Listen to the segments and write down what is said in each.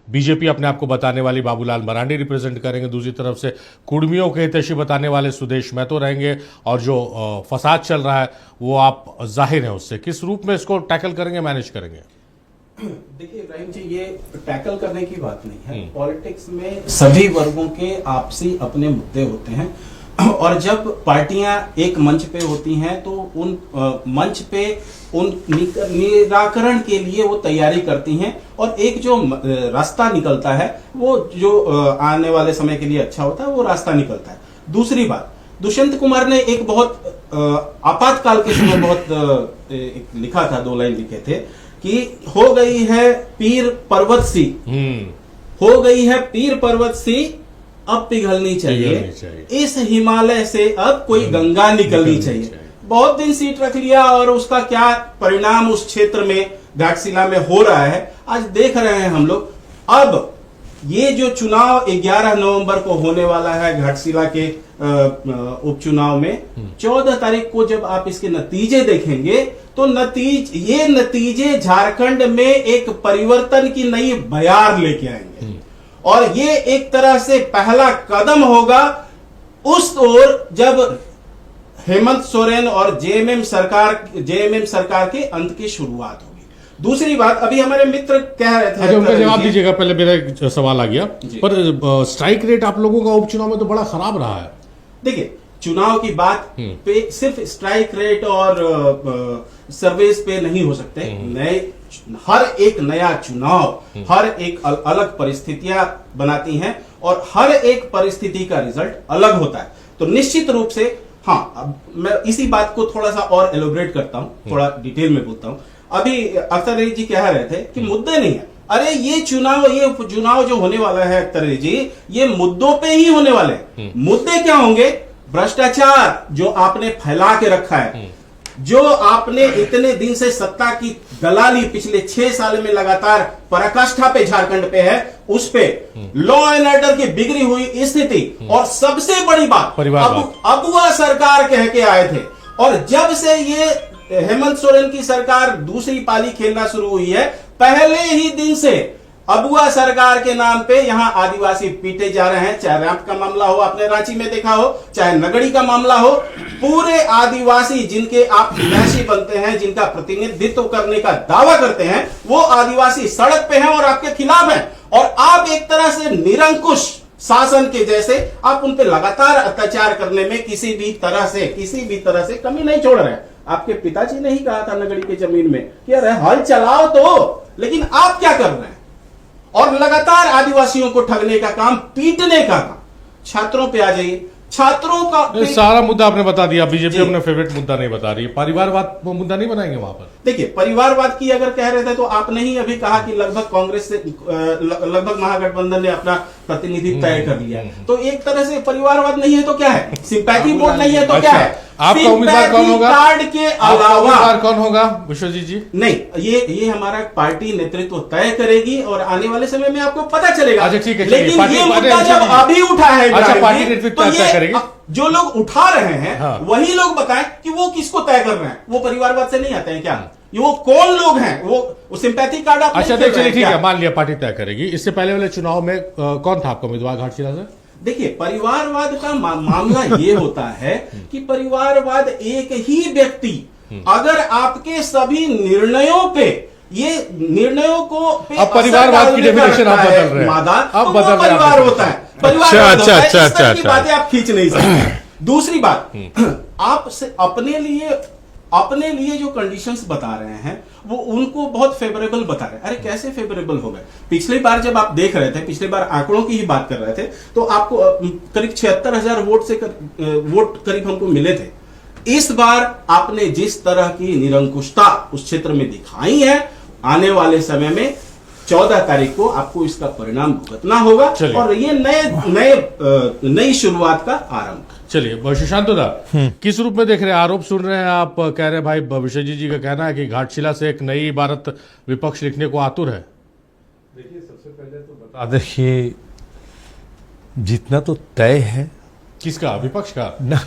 BJP अपने आप को बताने वाली बाबूलाल मरांडी रिप्रेजेंट करेंगे, दूसरी तरफ से कुर्मियों के हितैषी बताने वाले सुदेश महतो रहेंगे, और जो फसाद चल रहा है वो आप जाहिर है उससे किस रूप में इसको टैकल करेंगे, मैनेज करेंगे? देखिए इब्राहिम जी, ये टैकल करने की बात नहीं है। पॉलिटिक्स में सभी वर्गों के आपसी अपने मुद्दे होते हैं, और जब पार्टियां एक मंच पे होती हैं तो उन मंच पे उन निराकरण के लिए वो तैयारी करती हैं, और एक जो रास्ता निकलता है वो जो आने वाले समय के लिए अच्छा होता है वो रास्ता निकलता है। दूसरी बात, दुष्यंत कुमार ने एक बहुत आपातकाल के समय बहुत एक लिखा था, 2 लाइन लिखे थे कि हो गई है पीर पर्वत सी, हो गई है पीर पर्वत सी, अब पिघलनी चाहिए। इस हिमालय से अब कोई गंगा निकलनी चाहिए। बहुत दिन सीट रख लिया और उसका क्या परिणाम उस क्षेत्र में घाटशिला में हो रहा है आज देख रहे हैं हम लोग। अब ये जो चुनाव 11 नवंबर को होने वाला है घाटशिला के उपचुनाव में, 14 तारीख को जब आप इसके नतीजे देखेंगे तो ये नतीजे झारखंड में एक परिवर्तन की नई बयार लेके आएंगे, और ये एक तरह से पहला कदम होगा उस ओर जब हेमंत सोरेन और जेएमएम सरकार के अंत की शुरुआत होगी। दूसरी बात, अभी हमारे मित्र कह रहे थे, अच्छा उनका जवाब दीजिएगा, पहले मेरा एक सवाल आ गया, पर स्ट्राइक रेट आप लोगों का उपचुनाव में तो बड़ा खराब रहा है। देखिए चुनाव की बात पे सिर्फ स्ट्राइक रेट और सर्वेस पे नहीं हो सकते। नए हर एक नया चुनाव हर एक अलग परिस्थितियां बनाती हैं, और हर एक परिस्थिति का रिजल्ट अलग होता है। तो निश्चित रूप से हाँ, अब मैं इसी बात को थोड़ा सा और एलोबरेट करता हूं, थोड़ा डिटेल में बोलता हूं। अभी अख्तर अली जी कह रहे थे कि मुद्दे नहीं है। अरे ये चुनाव जो होने वाला है अख्तर अली जी, ये मुद्दों पे ही होने वाले हैं। मुद्दे क्या होंगे? भ्रष्टाचार जो आपने फैला के रखा है, जो आपने इतने दिन से सत्ता की दलाली पिछले 6 साल में लगातार पराकाष्ठा पे झारखंड पे है, उस पे लॉ एंड ऑर्डर की बिगड़ी हुई स्थिति, और सबसे बड़ी बात अबुआ सरकार कह के आए थे, और जब से ये हेमंत सोरेन की सरकार दूसरी पाली खेलना शुरू हुई है, पहले ही दिन से अबुआ सरकार के नाम पे यहां आदिवासी पीटे जा रहे हैं। चाहे रैंप का मामला हो, आपने रांची में देखा हो, चाहे नगड़ी का मामला हो, पूरे आदिवासी जिनके आप हितैषी बनते हैं, जिनका प्रतिनिधित्व करने का दावा करते हैं, वो आदिवासी सड़क पे हैं और आपके खिलाफ हैं। और आप एक तरह से निरंकुश शासन के जैसे आप उन पे लगातार अत्याचार करने में किसी भी तरह से कमी नहीं छोड़ रहे हैं। आपके पिताजी ने ही कहा था नगड़ी की जमीन में कि अरे हल चलाओ तो, लेकिन आप क्या कर रहे हैं? और लगातार आदिवासियों को ठगने का काम, पीटने का काम। छात्रों पे आ जाइए, छात्रों का सारा मुद्दा आपने बता दिया। बीजेपी अपना फेवरेट मुद्दा नहीं बता रही है, परिवारवाद मुद्दा नहीं बनाएंगे वहां पर? देखिए परिवारवाद की अगर कह रहे थे तो आपने ही अभी कहा कि लगभग कांग्रेस से लगभग महागठबंधन ने अपना प्रतिनिधित्व तय कर लिया। तो एक तरह से परिवारवाद नहीं है तो क्या है? सिंपैथी वोट नहीं है तो क्या है? आपका उम्मीदवार कौन होगा? कार्ड के अलावा कौन होगा? विश्वजीत जी नहीं, ये हमारा पार्टी नेतृत्व तय करेगी और आने वाले समय में आपको पता चलेगा। अच्छा ठीक है, लेकिन ये मुद्दा जब अभी उठा है, अच्छा पार्टी नेतृत्व तय करेगी। जो लोग उठा रहे हैं वही लोग बताएं कि वो किसको तय कर रहे हैं। वो परिवारवाद से नहीं आते हैं क्या? वो कौन लोग हैं? वो सिंपैथी कार्ड आप अच्छा चलिए ठीक है, मान लिया पार्टी तय करेगी। इससे पहले वाले चुनाव में कौन था आपका उम्मीदवार घाटशिला से? देखिए परिवारवाद का मामला ये होता है कि परिवारवाद एक ही व्यक्ति अगर आपके सभी निर्णयों पे को अब परिवारवाद की डेफिनेशन आप बदल रहे हैं, अब बदल परिवार होता है, परिवार की बातें आप खींच नहीं सकते। दूसरी बात, आप अपने लिए जो कंडीशंस बता रहे हैं वो उनको बहुत फेवरेबल बता रहे हैं। अरे कैसे फेवरेबल हो गए? पिछली बार जब आप देख रहे थे, पिछली बार आंकड़ों की ही बात कर रहे थे, तो आपको करीब 76,000 वोट करीब हमको मिले थे। इस बार आपने जिस तरह की निरंकुशता उस क्षेत्र में दिखाई है, आने वाले समय में 14 तारीख को आपको इसका परिणाम भुगतना होगा, और ये नई शुरुआत का आरंभ। चलिए सुशांत दा, किस रूप में देख रहे हैं? आरोप सुन रहे हैं, आप कह रहे हैं भाई विश्वजीत जी का कहना है कि घाटशिला से एक नई इबारत विपक्ष लिखने को आतुर है। देखिए सबसे पहले तो बता देखिए, जीतना तो तय है। किसका? विपक्ष का? ना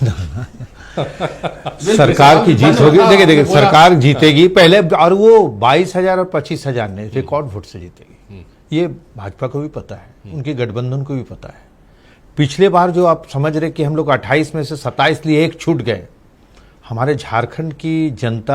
सरकार की जीत होगी। देखिए सरकार जीतेगी पहले, और वो 22,000 और 25,000 नहीं, रिकॉर्ड वोट से जीतेगी। ये भाजपा को भी पता है, उनके गठबंधन को भी पता है। पिछले बार जो आप समझ रहे कि हम लोग 28 में से 27 लिए एक छूट गए, हमारे झारखंड की जनता